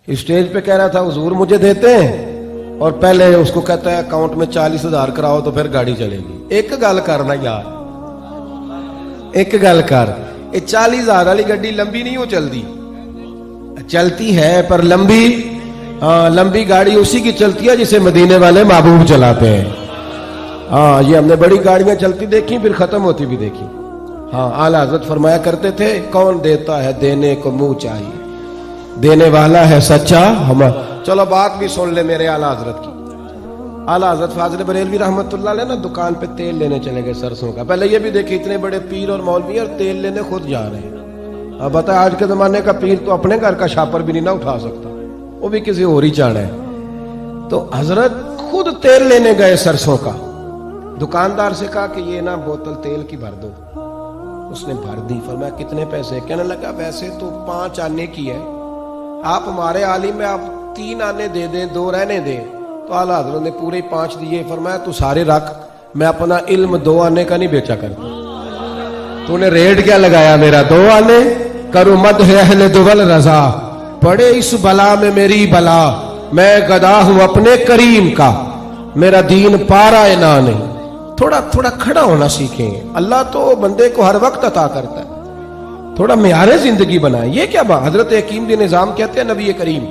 Stage پہ کہہ رہا تھا حضور مجھے دیتے ہیں اور پہلے اس کو کہتا ہے اکاؤنٹ میں 40,000 کراؤ تو پھر گاڑی چلے گی. ایک گل کرنا یار, ایک گل کر, یہ 40,000 والی گڈی لمبی نہیں ہو چلتی, چلتی ہے پر لمبی, لمبی گاڑی اسی کی چلتی ہے جسے مدینے والے محبوب چلاتے ہیں. ہاں یہ ہم نے بڑی گاڑیاں چلتی دیکھی پھر ختم ہوتی بھی دیکھی. ہاں اعلیٰ حضرت فرمایا کرتے تھے کون دیتا ہے دینے کو منہ چاہیے, دینے والا ہے سچا ہمارا. چلو بات بھی سن لے میرے اعلیٰ حضرت کی. اعلیٰ حضرت فاضل بریلوی رحمت اللہ علیہ نا دکان پہ تیل لینے چلے گئے سرسوں کا. پہلے یہ بھی دیکھے اتنے بڑے پیر اور مولوی اور تیل لینے خود جا رہے ہیں. اب بتا آج کے زمانے کا پیر تو اپنے گھر کا شاپر بھی نہیں نہ اٹھا سکتا, وہ بھی کسی اور ہی چاڑا ہے. تو حضرت خود تیل لینے گئے سرسوں کا. دکاندار سے کہا کہ یہ نا بوتل تیل کی بھر دو. اس نے بھر دی. فرمایا کتنے پیسے؟ کہنے لگا ویسے تو 5 آنے کی ہے, آپ ہمارے عالم میں آپ 3 آنے دے دیں 2 رہنے دیں. تو اعلیٰ حضرت نے پورے 5 دیے. فرمایا تو سارے رکھ, میں اپنا علم 2 آنے کا نہیں بیچا کرتا. تو نے ریٹ کیا لگایا میرا 2 آنے؟ کرو مدح اہل دول رضا, پڑے اس بلا میں میری بلا, میں گدا ہوں اپنے کریم کا, میرا دین پارا انا نہیں. تھوڑا تھوڑا کھڑا ہونا سیکھیں. اللہ تو بندے کو ہر وقت عطا کرتا ہے, تھوڑا معیار زندگی بنائیں. یہ کیا بات؟ حضرت حکیم بن نظام کہتے ہیں نبی کریم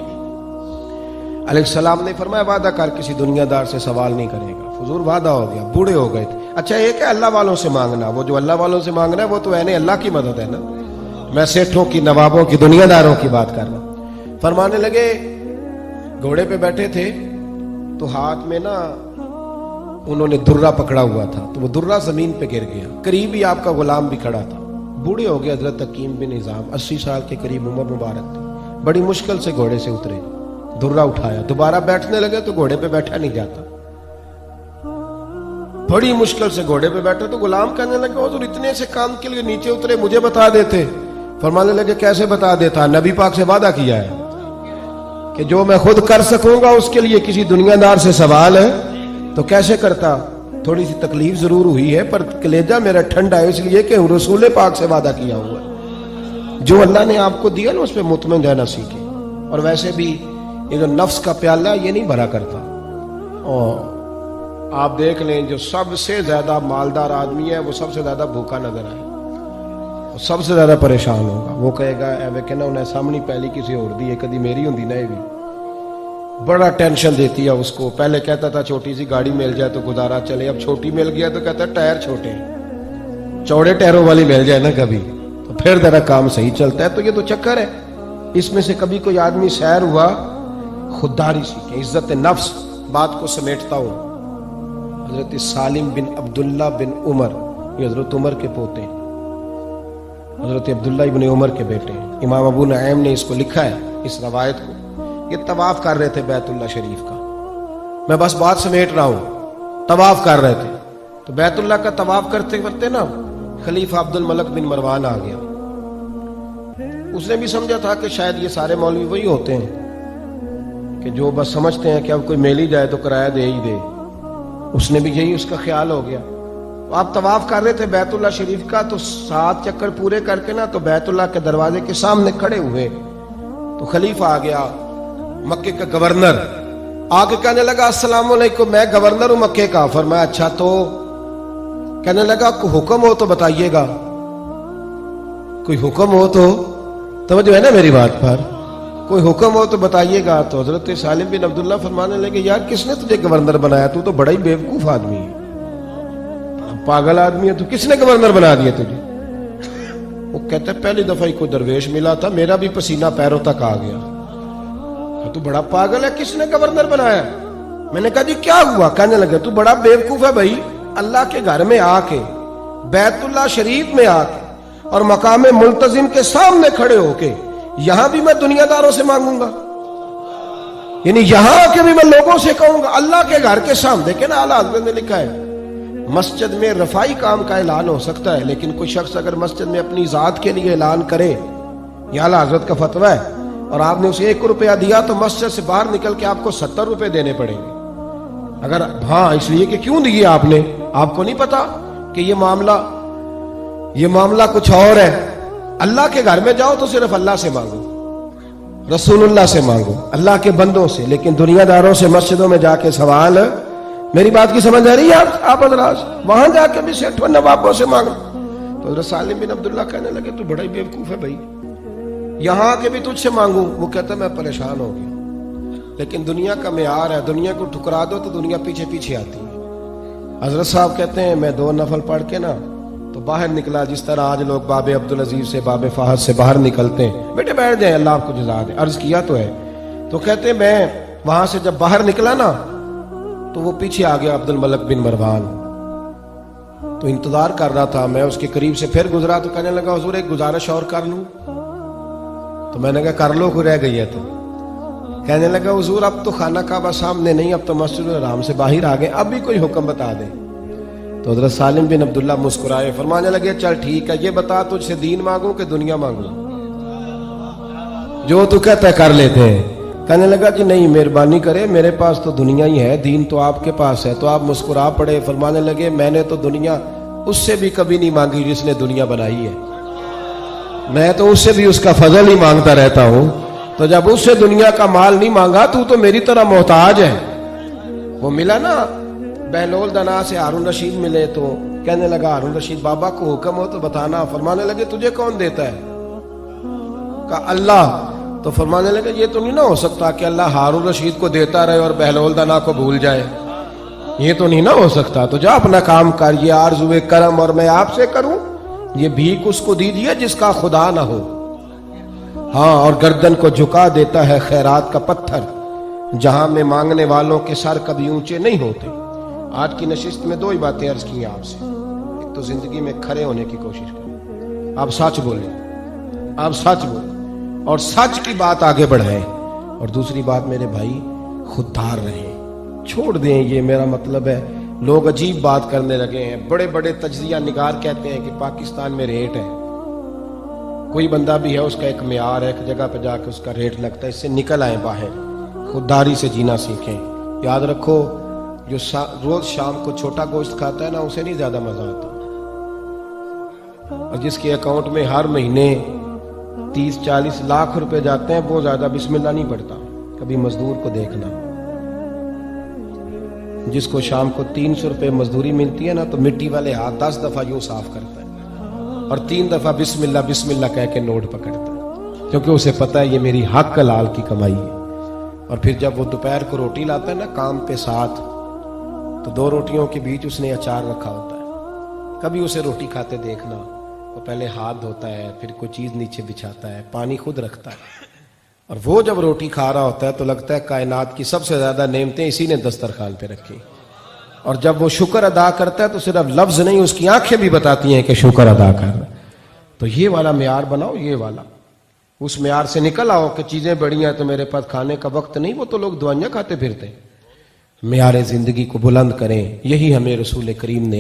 علیہ السلام نے فرمایا وعدہ کر کسی دنیا دار سے سوال نہیں کرے گا. حضور وعدہ ہو گیا, بوڑھے ہو گئے تھے. اچھا ایک ہے اللہ والوں سے مانگنا, وہ جو اللہ والوں سے مانگنا ہے وہ تو ہے اللہ کی مدد ہے نا. میں سیٹھوں کی, نوابوں کی, دنیا داروں کی بات کر رہا ہوں. فرمانے لگے گھوڑے پہ بیٹھے تھے تو ہاتھ میں نا انہوں نے درہ پکڑا ہوا تھا, تو وہ درہ زمین پہ گر گیا. قریب ہی آپ کا غلام بھی کھڑا تھا. بوڑھے ہو گئے حضرت حکیم بن نظام, 80 سال کے قریب عمر مبارک تھی. بڑی مشکل سے گھوڑے سے اترے, درہ اٹھایا, دوبارہ بیٹھنے لگے تو گھوڑے پہ بیٹھا نہیں جاتا. بڑی مشکل سے گھوڑے پہ بیٹھے تو غلام کہنے لگے حضور اتنے سے کام کے لیے نیچے اترے, مجھے بتا دیتے. فرمانے لگے کیسے بتا دیتا؟ نبی پاک سے وعدہ کیا ہے کہ جو میں خود کر سکوں گا اس کے لیے کسی دنیا دار سے سوال ہے تو کیسے کرتا. تھوڑی سی تکلیف ضرور ہوئی ہے پر کلیجہ میرا ٹھنڈا ہے, اس لیے کہ رسول پاک سے وعدہ کیا ہوا ہے. جو اللہ نے آپ کو دیا نا اس پہ مطمئن رہنا سیکھے. اور ویسے بھی یہ جو نفس کا پیالہ یہ نہیں بھرا کرتا. اور آپ دیکھ لیں جو سب سے زیادہ مالدار آدمی ہے وہ سب سے زیادہ بھوکا نظر آئے, وہ سب سے زیادہ پریشان ہوگا. وہ کہے گا ایوے کہ نا انہیں سامنے پہلی کسی اور دی ہے, کدی میری ہوندی نہ بھی. بڑا ٹینشن دیتی ہے اس کو. پہلے کہتا تھا چھوٹی سی گاڑی مل جائے تو گزارا چلے, اب چھوٹی مل گیا تو کہتا ہے ٹائر چھوٹے, چوڑے ٹائروں والی مل جائے نا کبھی تو پھر ذرا کام صحیح چلتا ہے. تو یہ تو چکر ہے. اس میں سے کبھی کوئی آدمی سیر ہوا, خودداری سیکھے, عزت نفس, بات کو سمیٹتا ہو. حضرت سالم بن عبداللہ بن عمر, یہ حضرت عمر کے پوتے ہیں, حضرت عبداللہ ابن عمر کے بیٹے ہیں. امام ابو نعیم نے اس کو لکھا ہے اس روایت کو. یہ طواف کر رہے تھے بیت اللہ شریف کا, میں بس بات سمیٹ رہا ہوں. طواف کر رہے تھے تو بیت اللہ کا طواف کرتے کرتے نا خلیفہ عبد الملک بن مروان آ گیا. اس نے بھی سمجھا تھا کہ شاید یہ سارے مولوی وہی ہوتے ہیں کہ جو بس سمجھتے ہیں کہ اب کوئی میل ہی جائے تو کرایہ دے ہی دے. اس نے بھی یہی اس کا خیال ہو گیا. آپ طواف کر رہے تھے بیت اللہ شریف کا, تو 7 چکر پورے کر کے نا تو بیت اللہ کے دروازے کے سامنے کھڑے ہوئے تو خلیفہ آ گیا, مکے کا گورنر. آ کے کہنے لگا السلام علیکم, میں گورنر ہوں مکے کا. فرمایا اچھا, تو کہنے لگا کوئی حکم ہو تو بتائیے گا, کوئی حکم ہو تو توجہ ہے نا میری بات پر, کوئی حکم ہو تو بتائیے گا. تو حضرت سالم بن عبداللہ فرمانے لگے یار کس نے تجھے گورنر بنایا؟ تو بڑا ہی بیوقوف آدمی ہے, پاگل آدمی ہے, تو کس نے گورنر بنا دیا تجھے؟ وہ کہتا ہے پہلی دفعہ ہی کوئی درویش ملا تھا, میرا بھی پسینہ پیروں تک آ گیا. تو بڑا پاگل ہے, کس نے گورنر بنایا؟ میں نے کہا جی کیا ہوا؟ کہنے لگے تو بڑا بیوقوف ہے بھائی, اللہ کے گھر میں آ کے, بیت اللہ شریف میں آ کے اور مقام ملتزم کے سامنے کھڑے ہو کے یہاں بھی میں دنیا داروں سے مانگوں گا, یعنی یہاں آ کے بھی میں لوگوں سے کہوں گا اللہ کے گھر کے سامنے. کہ نا اعلیٰ حضرت نے لکھا ہے مسجد میں رفائی کام کا اعلان ہو سکتا ہے, لیکن کوئی شخص اگر مسجد میں اپنی ذات کے لیے اعلان کرے, یہ اعلیٰ حضرت کا فتویٰ ہے, اور آپ نے اسے 1 روپیہ دیا تو مسجد سے باہر نکل کے آپ کو 70 روپے دینے پڑیں گے. اگر ہاں اس لیے کہ کیوں دیے آپ نے, آپ کو نہیں پتا کہ یہ معاملہ یہ معاملہ کچھ اور ہے. اللہ کے گھر میں جاؤ تو صرف اللہ سے مانگو, رسول اللہ سے مانگو, اللہ کے بندوں سے. لیکن دنیا داروں سے مسجدوں میں جا کے سوال, میری بات کی سمجھ آ رہی ہے آپ حضرات؟ وہاں جا کے بھی سیٹھوں نوابوں سے مانگو. تو حضرت سالم بن عبداللہ کہنے لگے تو بڑا ہی بیوقوف ہے بھائی, یہاں آ کے بھی تجھ سے مانگوں. وہ کہتا میں پریشان ہو گیا. لیکن دنیا کا معیار ہے, دنیا کو ٹھکرا دو تو دنیا پیچھے پیچھے آتی ہے. حضرت صاحب کہتے ہیں میں 2 نفل پڑھ کے نا تو باہر نکلا, جس طرح آج لوگ باب عبدالعزیز سے, باب فہد سے باہر نکلتے ہیں, بیٹے بیٹھ جائیں اللہ آپ کو جزا دے, عرض کیا تو ہے. تو کہتے ہیں میں وہاں سے جب باہر نکلا نا تو وہ پیچھے آ گیا عبد الملک بن مروان. تو انتظار کر رہا تھا, میں اس کے قریب سے پھر گزرا تو کہنے لگا حضور ایک گزارش اور کر لوں. تو میں نے کہا کر لو, کوئی رہ گئی ہے تو. کہنے لگا حضور اب تو خانہ کعبہ سامنے نہیں, اب تو مسجد الحرام سے باہر آ گئے, اب بھی کوئی حکم بتا دے. تو حضرت سالم بن عبداللہ مسکرائے, فرمانے لگے چل ٹھیک ہے, یہ بتا تجھ سے دین مانگوں کہ دنیا مانگوں؟ جو تو کہتا ہے کر لیتے ہیں. کہنے لگا کہ نہیں مہربانی کرے, میرے پاس تو دنیا ہی ہے, دین تو آپ کے پاس ہے. تو آپ مسکرا پڑے, فرمانے لگے میں نے تو دنیا اس سے بھی کبھی نہیں مانگی جس نے دنیا بنائی ہے, میں تو اس سے بھی اس کا فضل ہی مانگتا رہتا ہوں. تو جب اس سے دنیا کا مال نہیں مانگا تو میری طرح محتاج ہے. وہ ملا نا بہلول دنا سے ہارون رشید ملے, تو کہنے لگا ہارون رشید بابا کو حکم ہو تو بتانا. فرمانے لگے تجھے کون دیتا ہے؟ کہا اللہ. تو فرمانے لگے یہ تو نہیں نہ ہو سکتا کہ اللہ ہارون رشید کو دیتا رہے اور بہلول دنا کو بھول جائے, یہ تو نہیں نہ ہو سکتا. تو جا اپنا کام کر, یہ آرزوئے کرم اور میں آپ سے کروں, یہ بھیک اس کو دیجیے جس کا خدا نہ ہو. ہاں, اور گردن کو جھکا دیتا ہے خیرات کا پتھر, جہاں میں مانگنے والوں کے سر کبھی اونچے نہیں ہوتے. آج کی نشست میں 2 ہی باتیں عرض کی ہیں آپ سے. ایک تو زندگی میں کھڑے ہونے کی کوشش کریں, آپ سچ بولیں, آپ سچ بولیں اور سچ کی بات آگے بڑھائیں. اور دوسری بات میرے بھائی, خوددار رہیں, چھوڑ دیں. یہ میرا مطلب ہے, لوگ عجیب بات کرنے لگے ہیں, بڑے بڑے تجزیہ نگار کہتے ہیں کہ پاکستان میں ریٹ ہے. کوئی بندہ بھی ہے اس کا ایک معیار ہے, ایک جگہ پہ جا کے اس کا ریٹ لگتا ہے. اس سے نکل آئیں باہر, خودداری سے جینا سیکھیں. یاد رکھو جو روز شام کو چھوٹا گوشت کھاتا ہے نا, اسے نہیں زیادہ مزہ آتا, اور جس کے اکاؤنٹ میں ہر مہینے 30-40 لاکھ روپے جاتے ہیں وہ زیادہ بسم اللہ نہیں پڑھتا. کبھی مزدور کو دیکھنا, جس کو شام کو 300 روپے مزدوری ملتی ہے نا, تو مٹی والے ہاتھ 10 دفعہ یوں صاف کرتا ہے اور 3 دفعہ بسم اللہ کہہ کے نوٹ پکڑتا ہے, کیونکہ اسے پتا ہے یہ میری حق حلال کی کمائی ہے. اور پھر جب وہ دوپہر کو روٹی لاتا ہے نا کام پہ ساتھ, تو 2 روٹیوں کے بیچ اس نے اچار رکھا ہوتا ہے. کبھی اسے روٹی کھاتے دیکھنا, وہ پہلے ہاتھ دھوتا ہے, پھر کوئی چیز نیچے بچھاتا ہے, پانی خود رکھتا ہے, اور وہ جب روٹی کھا رہا ہوتا ہے تو لگتا ہے کائنات کی سب سے زیادہ نعمتیں اسی نے دسترخوان پہ رکھی. اور جب وہ شکر ادا کرتا ہے تو صرف لفظ نہیں, اس کی آنکھیں بھی بتاتی ہیں کہ شکر ادا کر. تو یہ والا معیار بناؤ, یہ والا. اس معیار سے نکل آؤ کہ چیزیں بڑی ہیں تو میرے پاس کھانے کا وقت نہیں, وہ تو لوگ دوائیاں کھاتے پھرتے. معیار زندگی کو بلند کریں, یہی ہمیں رسول کریم نے